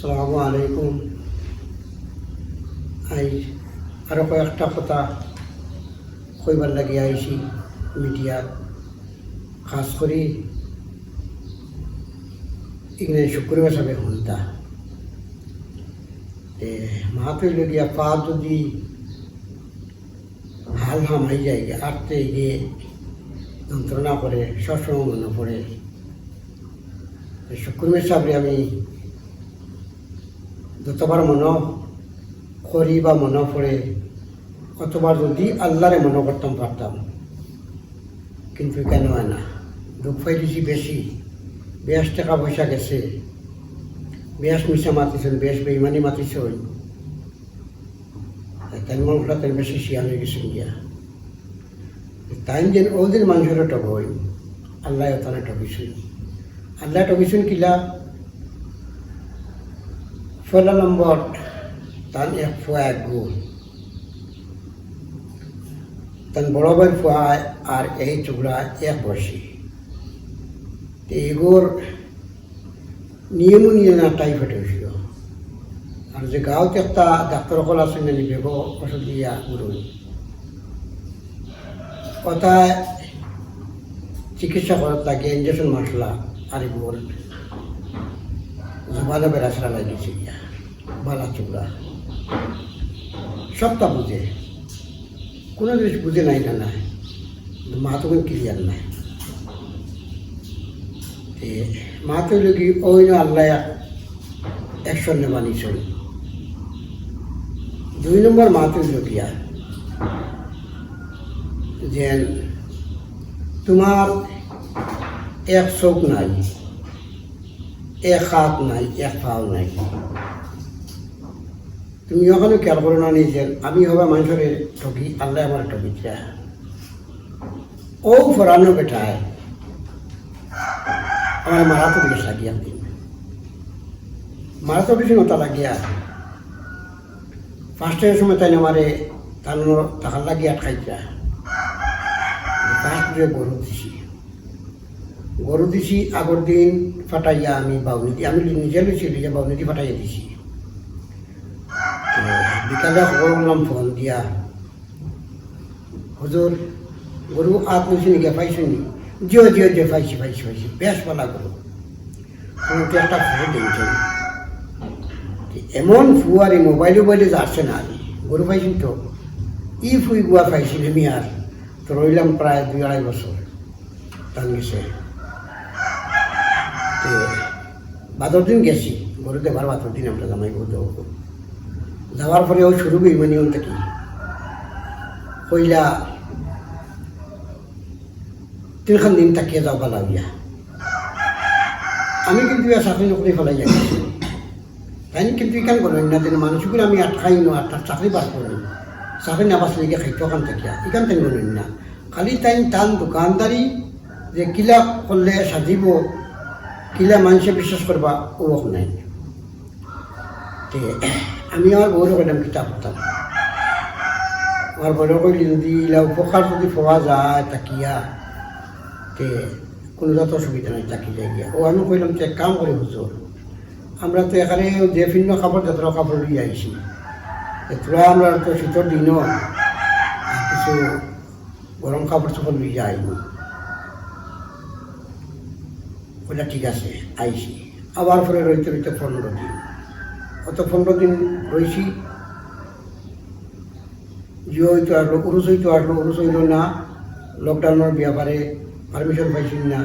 আসসালামু আলাইকুম। আরও কয়েকটা কথা কইবার লাগি আইছি মিডিয়াত, খাস করে ইংরেজি শুক্রবার সাবে শুনতা মাহাতই লগিয়া পা যদি হাল হামাই যায় আটতে গিয়ে যন্ত্রণা করে সবসময় মনে পড়ে। শুক্রবার সাবরে আমি যতবার মনে করি বা মনে পড়ে কতবার যদি আল্লাহরে মনে করতাম পারতাম, কিন্তু কেন হয় না। দুঃখ পাইতেছি বেশি, বেশ টাকা পয়সা গেছে, বেশ মিশা মাতিছেন, বেশ বেইমানি মাতিছেন, তাই মনটা তাই বেশি শিয়াল হয়ে গেছেন গিয়া। তাই যেন ওদের মানুষেরও টবই আল্লাহ তারা টবিছুন, আল্লাহ টবিছুন কিলা ফলা নম্বর তান এক ফুয়া এক গু, তান বড় ভাই ফুয়া আর এই টুকরা এক বসি। এগোর নিয়ম নিয়ে না টাইফয়েড হয়েছিল। আর যে গাঁৱত একটা ডাক্তার সকল আছে নানি বেগ ওষুধ দিয়া গুরু কথায় চিকিৎসা করার তাকে ইঞ্জেকশন মাসলা আর এগুলোর জবানো বেড়াছড়া লাগিয়েছে গিয়া বালা চুগড়া সবটা বুঝে, কোনো জিনিস বুঝে নাই না নাই মা তো কোনো ক্লিয়ার নাই। মা তো লোক ওই আল্লাহ অ্যাকশন মানিস। 2 নম্বর মা তো লোকিয়া যে তোমার এক চোখ নাই, এক হাত নাই, এক পাও নাই, তুমি ওখানে খেয়াল করো না নিজের আমি হবা মানুষের ঠকি, আল্লাহ আমার ঠকিটা ও ফরানো বেটায় আমার মারা তো বেশ লাগিয়া দিন, মারা তো বেশি নতা লাগিয়া ফার্স্টের সময় তাই আমারে তানোর টাকার লাগিয়ে আটকাইছা। ফার্স্ট গরু দিছি আগর দিন ফাটাইয়া আমি বাউনিদি আমি নিজে লইছি লিজে বাউনিদি ফাটাইয়া দিছি। বিকালে করলাম ফোন দিয়া, হুজুর গরু আত লইছি নাকি পাইছি নি? জিও জিও জিও পাইছি পাইছি পাইছি বেশ পালা গরু কোনো একটা ফোন দিয়েছেন। এমন ফু আর এই মোবাইলে যাচ্ছে না গরু পাইছি তো ই ফুই গুয়া পাইছি আমি আর তো রইলাম প্রায় 2-2.5 বছর টান গেছে। বাদর দিন গেছি গরু দেবার বাদর দিন আমরা জামাই গরু দেবো যাওয়ার পরে ওই শুরু বেইমানি হন থাকি কইলা 3 দিন তাকিয়ে যাওয়া লাগিয়া আমি কিন্তু চাকরি নকরি ফেলাই যাই তাই কিন্তু এখান করেন না যেন মানুষগুলো আমি আটকাই নো আর তার চাকরি বাদ করেন চাকরি না বাঁচলে গিয়ে খাইতো ওখান থাকিয়া এখান থেকে করেন না। খালি তাই টান দোকানদারি যে কিলা করলে সাজিব কিলা মানুষে বিশ্বাস করবা ওরকম নাই। আমি আমার বউরে কইলাম কিতাব পড়তাম, আমার বউরে কইলি যদি ইলা উপকার যদি পাওয়া যায় তাকিয়া কোনো যত অসুবিধা নাই তাকি যাই গিয়া। ও আমি কইলাম যে এক কাম করে হুজুর আমরা তো এখানে যে ভিন্ন কাপড় যত কাপড় লিয়ে আইছি তোরা আমরা তো শীতের দিনও কিছু গরম কাপড় চোপড় লিয়ে যাইনি। ওটা ঠিক আছে আইসি আবার পরে রইতে 15 দিন, অত 15 দিন রয়েছি। জিও হইতো আসলো, উরুস হইতো আসলো, উরুস হইল না, লকডাউনের ব্যাপারে পারমিশন পাইছি না,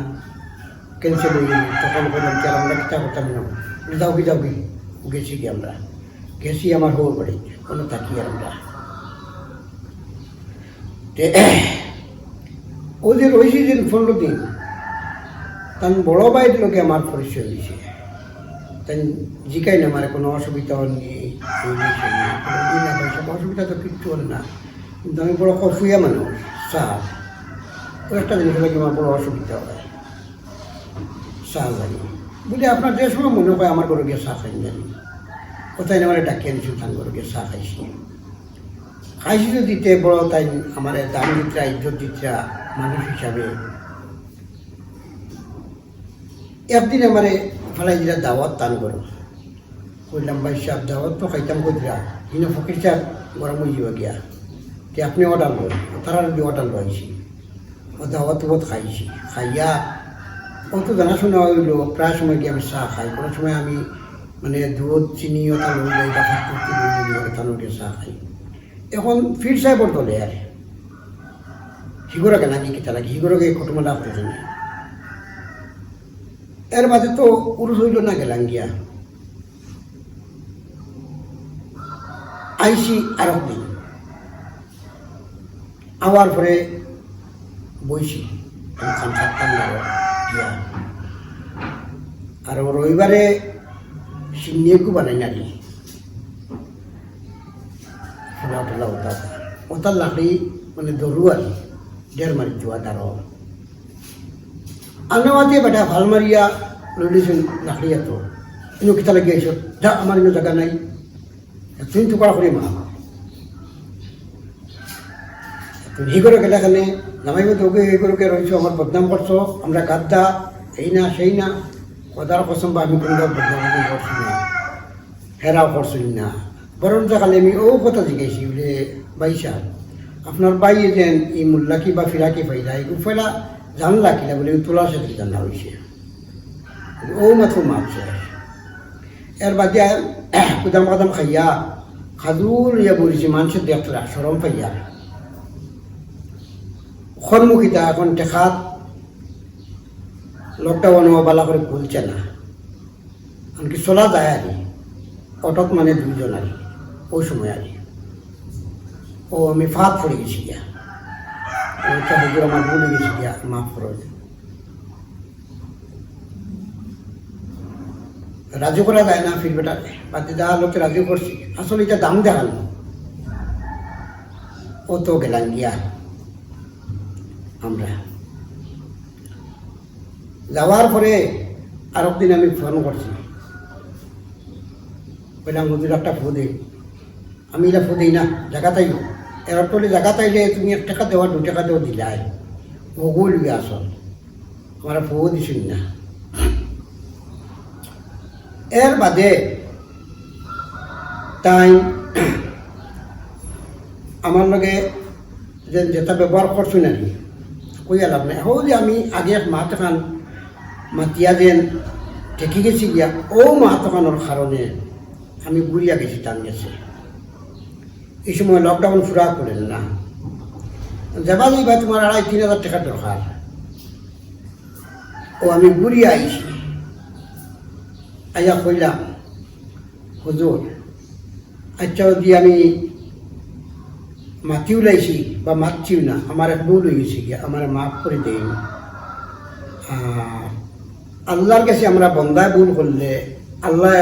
ক্যান্সেল হয়ে গেল। তখন বললাম যে আমরা কিতা করতাম না, যাও কি গেছি কি আমরা গেছি আমার হোর বাড়ি কোনো থাকি আমরা ও যে রয়েছি যে 15 দিন তার বড় ভাইয়ের লোকে আমার পরিচয় দিয়েছে। তাই জিকাই না আমার কোনো অসুবিধা নেই, সব অসুবিধা তো কিচ্ছু হল না, কিন্তু আমি বড় কফুয়া মানুষ সার ও একটা জিনিস লাগে আমার বড় অসুবিধা হয় সার লাগে বলে আপনার যে সময় মনে হয় আমার ঘরে গিয়ে চা খাই জানি কোথায় আমার ডাকিয়ে আনছি তার ঘরে গিয়ে চা খাইছি তো দিতে বড় তাই আমার দাম দিতরা ইজ্জত দিতরা মানুষ হিসাবে একদিন আমার ফেলাই দিলা দাওয়াত টান করো কইলাম ভাই সাহেব দাওয়াত তো খাইতাম কইরা কিন্তু ফকির সাহেব গরম হয়ে যাওয়া গিয়া যে আপনি অর্ডার লই তারা অর্ডার লইছি ও দাওয়াত বহুত খাইছি খাইয়া অত জানাশোনা হইল প্রায় সময় গিয়ে আমি চা খাই কোনো সময় আমি মানে দুধ চিনি ওটা লই যাই বা লই চা খাই এখন ফির সাহেবর দলে আর হিগোরাকে নাকি কিতা লাগে হিগোরাকে কুটুমলা করতে না এর মাঝে তো পুরুষ হইল না গেলাম গিয়া আইসি আর দিন আওয়ার পরে বইছি খান থাকতাম গিয়া আর রবিবারে সিন্নিয়েকু বানাই নাকি ফোলা টোলা ওটার লাকড়ি মানে দরু আর ডের মারি যোৱা দাৰ আনাওয়াতে বেটা ভাল মারিয়া লইলিছেন লাকড়িয়া তো ইনো কিতা লাগি আইস যা আমার ইনো জায়গা নাই তুই টুকরা করে মা তুমি হি করে গেলে খানে নামাইব তোকে এই করে রয়েছ আমার বদনাম করছো আমরা গাদ্দা এই না সেই না কদার কসম বা আমি কোনো বদনাম করছি না হেরাও করছি না বরং খালি আমি ও কথা জিজ্ঞাসি বলে বাইসা আপনার বাই যেন এই মোল্লাকি বা ফিরাকি পাইলা এগুলো ফেলা জানলা কিনা বলে তোলার সাথে জানা হয়েছে ও মাত্র মাপছে এর বাদে কুদাম কাদাম খাইয়া খাদুর ইয়া বলেছি মানুষের দেখলা সরম পাইয়া সন্মুখিতা এখন দেখাত লকডাউন বালা করে খুলছে না এমনকি চলা যায় আর অটক মানে দুইজন আর ওই সময় আর ও আমি ফাঁক পড়ে গেছি গিয়া ওইটা হুজুর আমার ভুলে গেছি গিয়া মাফ করে রাজু করা যায় না ফির বেটা বাদে যা লোকে রাজু করছি আসলে এটা দাম দেখাল ও তো গেলাম গিয়া আমরা যাওয়ার পরে আরেকদিন আমি ফোন করছি বললাম হুজুর একটা ফো দে আমি এটা ফো দিই না জায়গা তাইল এর টলে জায়গা তাইলে তুমি 1 টাকা দেওয়া 2 টাকা দেওয়া দিলাই ওগুল আসল আমার ফো দিছিল না এর বাদে তাই আমার লগে যেটা ব্যবহার করছো নাকি কইয়া লাভ নাই হো যে আমি আগে মাত খান মাতিয়া যেন ঠেকি গেছি গিয়া ও মাত খানোর কারণে আমি গুড়িয়া গেছি টান গেছে এই সময় লকডাউন ফুরা করেন না যাবা যাইবা তোমার 2,500-3,000 টাকা দরকার ও আমি গুড়িয়া আইছি আইয়া কইলাম হুজুর আচ্ছা যদি আমি মাতিও লাইছি বা মাতছিও না আমার এক ভুল হয়ে গেছে গিয়া আমার মাফ করে দেন আল্লাহর কাছে আমরা বন্দায় ভুল করলে আল্লাহ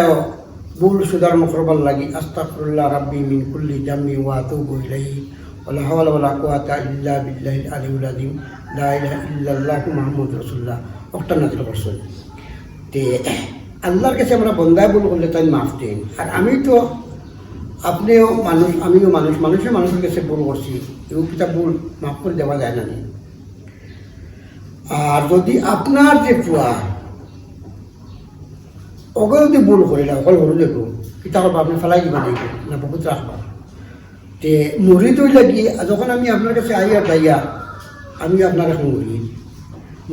ভুল সুধার করবার লাগি আস্তাগফিরুল্লাহ রাব্বি মিন কুল্লি জামমি ওয়া আতুবু ইলাইহি ওয়ালা হাওলা ওয়ালা কুওয়াতা ইল্লা বিল্লাহিল আলিয়্যিল আযীম লা ইলাহা ইল্লাল্লাহু মুহাম্মাদুর রাসূলুল্লাহ ওটা নাযিল করছেন তে আল্লাহর কাছে আমরা বন্দায় ভুল করলে তাই মাফ দেন আর আমি তো আপনিও মানুষ আমিও মানুষ মানুষের কাছে ভুল করছি এই কিতা ভুল মাফ করে দেওয়া যায় না আর যদি আপনার যে পুয়া ওকে যদি ভুল করি না অকল হরু দেখো কিতা করবো আপনি ফেলাই দিবা দেখো না বহুত রাখবা তে মুড়ি তৈ লাগি যখন আমি আপনার কাছে আইয়া যাইয়া আমি আপনার এখন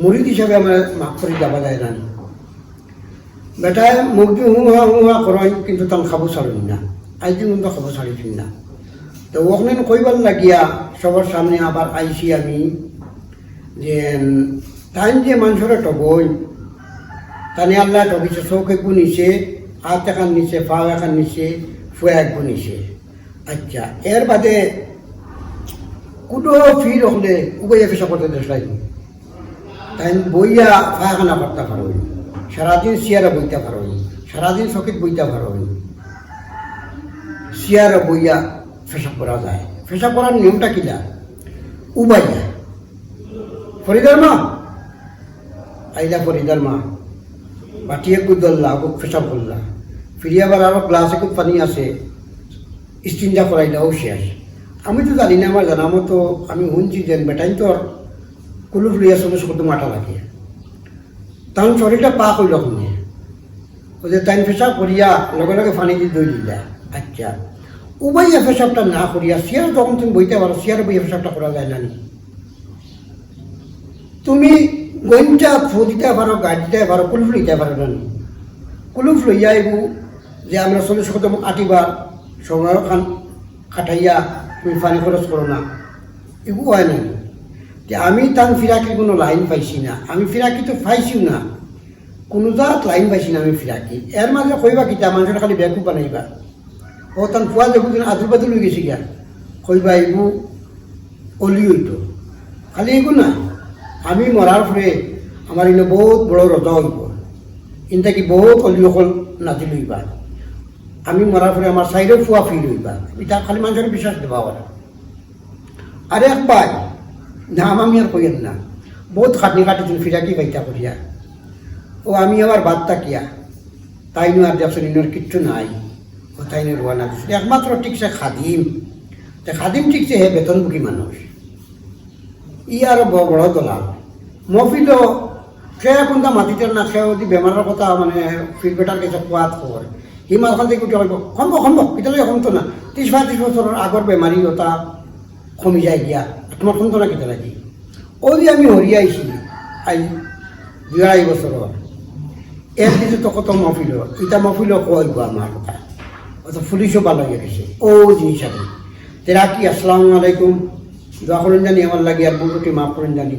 মুড়িদ হিসাবে আমার মাফ করে দেওয়া যায় না বেটায় মুখ দিয়ে হুহা করাই কিন্তু তার খাবো ছাড়ুন না আজ দিন কিন্তু খাবো ছাড়িছিল না তো ওখানে কইবার লাগিয়া সবার সামনে আবার আইসি আমি যে তাই যে মানুষের টবই তানি আল্লাহ টবিছে চৌকে গুনিছে হাত এখান নিছে পাও এখান নিছে ফুয়া এক গুনিছে আচ্ছা এর বাদে কোনো ফির হলে উবাইয়া পেশা করতে দেখাই তাই বইয়া পায়খানা করতে পারো সারাদিন চেয়ারে বইতে পারো সারাদিন চকিত বইতে পারো চেয়ারে বইয়া পেশাব করা যায় পেশাব করার নিয়মটা কিলা উবাইয়া ফরিদার মা আইলা ফরিদার মা বাটিয়ে কুদ ধরলা ওকে পেশাব করলা ফিরে আবার আরো গ্লাসে খুব পানি আছে স্টিনজা করাইলাও শেষ আমি তো জানি না আমার জানা মতো আমি শুনছি যে বেটাই তো কুলুফ লিয়া চলে কত মাটা লাগে তখন শরীরটা পাক হইল শুনে ওই যে টাইম পেশাব করিয়া লগে লগে পানি দিয়ে দই দিলা আচ্ছা উবাইয়া পেশাবটা না করিয়া চেয়ার যখন তুমি বইতে পারো চেয়ারে বইয়া পেশাবটা করা যায় না নি? তুমি গঞ্জা ফু দিতে পারো গাড়ি দিতে পারো কুলুফ লইতে পারো না নি? কুলুফ লইয়া এগু যে আমরা 40 কদম আটিবার সময় খাটাইয়া তুমি পানি খরচ করো না এগু হয় না। যে আমি তার ফিরাকির কোনো লাইন পাইছি না, আমি ফিরাকি তো পাইছিও না, কোনো জাত লাইন পাইছি না আমি ফিরাকি। এর মাঝে কইবা কিতা মানুষের খালি ব্যাগু বানাইবা ও তার ফুয়া দেখু যেন আদুর বাদুর হয়ে গেছি গিয়া কইবা এগু অলি হইতো খালি এগু না। আমি মরার পরে আমার ইনো বহুত বড় রজা হইব, ইনটা কি বহুত অলি অকল নাতি লইবা। আমি মরার পরে আমার সাইডে ফুয়া ফিল হইবা, এটা খালি মানুষের বিশ্বাস দেবা। আরে একবার না আমি আর কইেন না, বহুত খাটনি কাটিছিল ফিরাকি বাইতা করিয়া। ও আমি আবার বাদ তাকিয়া তাইনো আর দেখছেন ইনোর কিচ্ছু নাই, ও তাইনে রোয়ানা দিছিল। একমাত্র ঠিকছে খাদিম, খাদিম ঠিকছে হে বেতনভোগী মানুষ, ই আর বড় দলাল মফিলও সে কোনটা মাতিতে না, সে যদি বেমারের কথা মানে ফিরবেটার কাছে কোয়াত খবর সি মাঝখান থেকে উঠে কইব সম্ভব এটালে কমতো না, 30-35 বছরের আগর বেমারি ওটা কমি যায় গিয়া তোমার কমতো না কেটে লাগি। ওই যে আমি হরিয়া আইছি আই 2-2.5 বছর এর কিছু তো কত মফিল ইটা মফিলও কইব আমার কথা, অত পুলিশও ভালো হয়ে গেছে ও জিনিস আমি তেরা কি আসসালামু আলাইকুম দোয়া করেন জানি আমার লাগে আর বলতে মাফ করেন জানি।